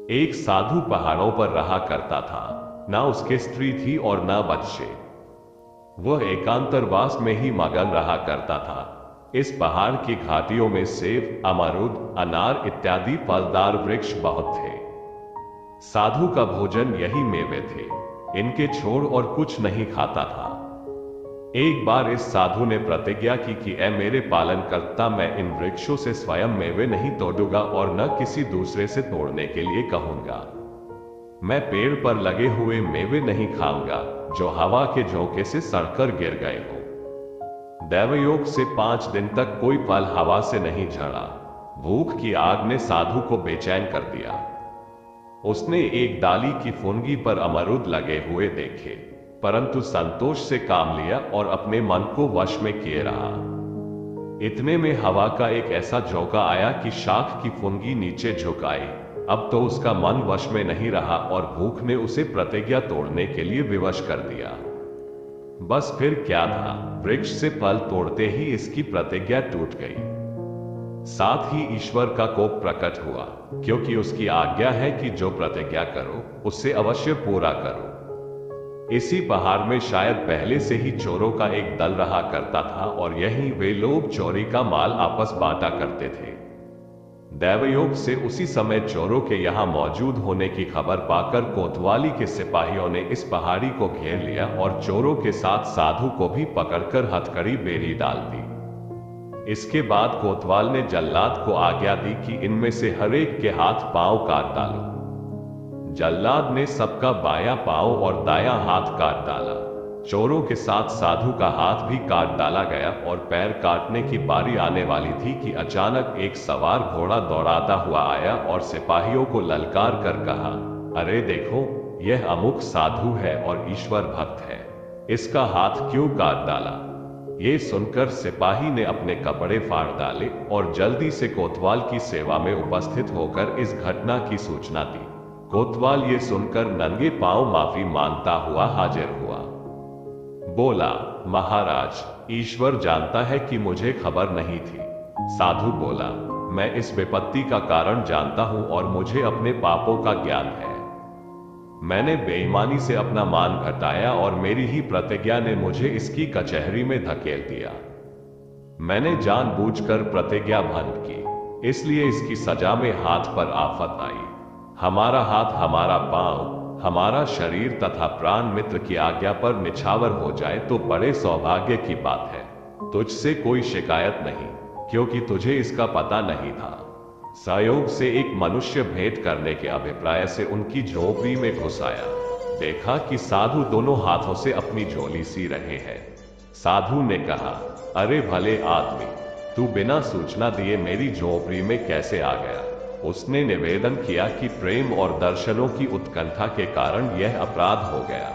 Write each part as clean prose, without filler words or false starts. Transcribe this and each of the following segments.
एक साधु पहाड़ों पर रहा करता था। ना उसके स्त्री थी और ना बच्चे। वह एकांतरवास में ही मगन रहा करता था। इस पहाड़ की घाटियों में सेब, अमरूद, अनार इत्यादि फलदार वृक्ष बहुत थे। साधु का भोजन यही मेवे थे। इनके छोड़ और कुछ नहीं खाता था। एक बार इस साधु ने प्रतिज्ञा की कि ऐ मेरे पालनकर्ता, मैं इन वृक्षों से स्वयं मेवे नहीं तोड़ूंगा और न किसी दूसरे से तोड़ने के लिए कहूंगा। मैं पेड़ पर लगे हुए मेवे नहीं खाऊंगा जो हवा के झोंके से सड़कर गिर गए हो। दैवयोग से 5 दिन तक कोई फल हवा से नहीं झड़ा। भूख की आग ने साधु को बेचैन कर दिया। उसने एक डाली की फुनगी पर अमरूद लगे हुए देखे, परंतु संतोष से काम लिया और अपने मन को वश में किए रहा। इतने में हवा का एक ऐसा झोंका आया कि शाख की फुनगी नीचे झुक आई। अब तो उसका मन वश में नहीं रहा और भूख ने उसे प्रतिज्ञा तोड़ने के लिए विवश कर दिया। बस फिर क्या था, वृक्ष से फल तोड़ते ही इसकी प्रतिज्ञा टूट गई। साथ ही ईश्वर का कोप प्रकट हुआ, क्योंकि उसकी आज्ञा है कि जो प्रतिज्ञा करो उससे अवश्य पूरा करो। इसी पहाड़ में शायद पहले से ही चोरों का एक दल रहा करता था और यहीं वे लोग चोरी का माल आपस बांटा करते थे। दैवयोग से उसी समय चोरों के यहाँ मौजूद होने की खबर पाकर कोतवाली के सिपाहियों ने इस पहाड़ी को घेर लिया और चोरों के साथ साधु को भी पकड़कर हथकड़ी बेड़ी डाल दी। इसके बाद कोतवाल ने जल्लाद को आज्ञा दी कि इनमें से हर एक के हाथ पांव काट डालो। जल्लाद ने सबका बायां पांव और दायां हाथ काट डाला। चोरों के साथ साधु का हाथ भी काट डाला गया और पैर काटने की बारी आने वाली थी कि अचानक एक सवार घोड़ा दौड़ाता हुआ आया और सिपाहियों को ललकार कर कहा, अरे देखो, यह अमुक साधु है और ईश्वर भक्त है, इसका हाथ क्यों काट डाला? ये सुनकर सिपाही ने अपने कपड़े फाड़ डाले और जल्दी से कोतवाल की सेवा में उपस्थित होकर इस घटना की सूचना दी। कोतवाल ये सुनकर नंगे पांव माफी मांगता हुआ हाजिर हुआ। बोला, महाराज, ईश्वर जानता है कि मुझे खबर नहीं थी। साधु बोला, मैं इस विपत्ति का कारण जानता हूं और मुझे अपने पापों का ज्ञान है। मैंने बेईमानी से अपना मान घटाया और मेरी ही प्रतिज्ञा ने मुझे इसकी कचहरी में धकेल दिया। मैंने जानबूझकर प्रतिज्ञा भंग की, इसलिए इसकी सजा में हाथ पर आफत आई। हमारा हाथ, हमारा पांव, हमारा शरीर तथा प्राण मित्र की आज्ञा पर निछावर हो जाए तो बड़े सौभाग्य की बात है। तुझसे कोई शिकायत नहीं, क्योंकि तुझे इसका पता नहीं था। सहयोग से एक मनुष्य भेंट करने के अभिप्राय से उनकी झोपड़ी में घुस आया। देखा कि साधु दोनों हाथों से अपनी झोली सी रहे हैं। साधु ने कहा, अरे भले आदमी, तू बिना सूचना दिए मेरी झोपड़ी में कैसे आ गया? उसने निवेदन किया कि प्रेम और दर्शनों की उत्कंठा के कारण यह अपराध हो गया।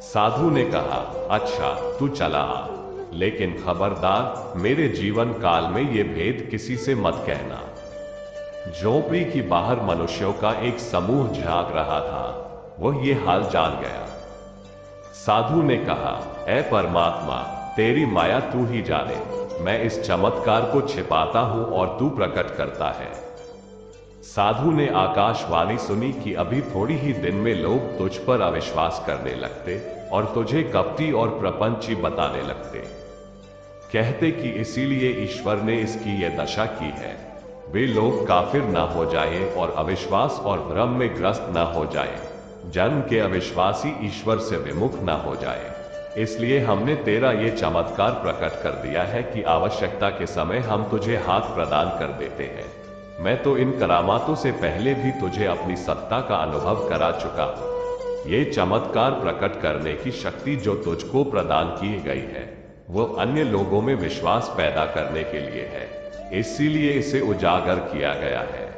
साधु ने कहा, अच्छा, तू चला आ, लेकिन खबरदार, मेरे जीवन काल में यह भेद किसी से मत कहना। झोपड़ी की बाहर मनुष्यों का एक समूह झांक रहा था। वह ये हाल जान गया। साधु ने कहा, ऐ परमात्मा, तेरी माया तू ही जाने। मैं इस चमत्कार को छिपाता हूं और तू प्रकट करता है। साधु ने आकाशवाणी सुनी कि अभी थोड़ी ही दिन में लोग तुझ पर अविश्वास करने लगते और तुझे कपटी और प्रपंची बताने लगते। कहते कि इसीलिए ईश्वर ने इसकी यह दशा की है। वे लोग काफिर ना हो जाएं और अविश्वास और भ्रम में ग्रस्त ना हो जाएं। जन्म के अविश्वासी ईश्वर से विमुख ना हो जाए। इसलिए हमने तेरा ये चमत्कार प्रकट कर दिया है कि आवश्यकता के समय हम तुझे हाथ प्रदान कर देते हैं। मैं तो इन करामातों से पहले भी तुझे अपनी सत्ता का अनुभव करा चुका हूं। ये चमत्कार प्रकट करने की शक्ति जो तुझको प्रदान की गई है, वो अन्य लोगों में विश्वास पैदा करने के लिए है। इसीलिए इसे उजागर किया गया है।